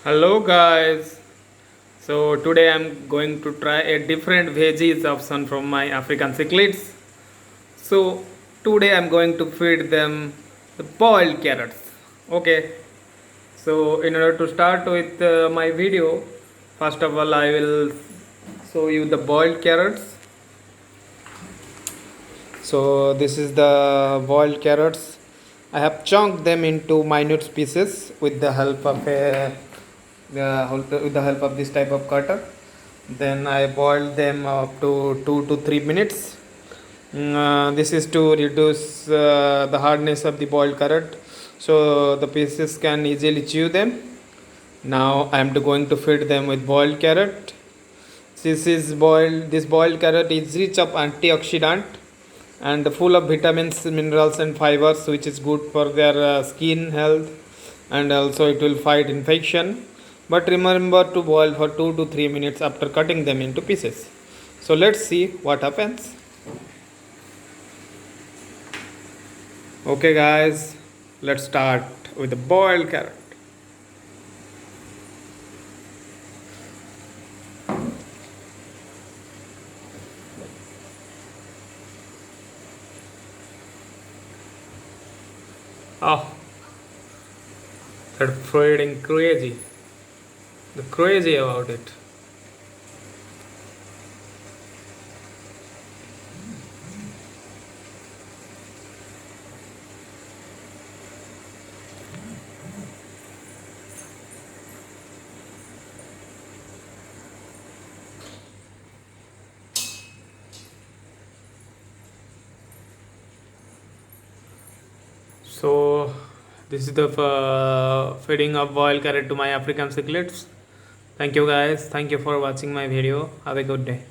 Hello guys. So today I'm going to try a different veggies option from my African cichlids. So today I'm going to feed them the boiled carrots. Okay. So in order to start with my video, first of all I will show you the boiled carrots. So this is the boiled carrots. I have chunked them into minute pieces with the help of with the help of this type of cutter. Then I boiled them up to 2 to 3 minutes. This is to reduce the hardness of the boiled carrot, so the pieces can easily chew them. Now I am going to feed them with boiled carrot. This boiled carrot is rich of antioxidant and full of vitamins, minerals, and fibers, which is good for their skin health, and also it will fight infection. But remember to boil for 2 to 3 minutes after cutting them into pieces. So let's see what happens. Okay, guys, let's start with the boiled carrot. Oh, they're feeling crazy. They're crazy about it. So this is the feeding of boiled carrot to my African cichlids. Thank you guys. Thank you for watching my video. Have a good day.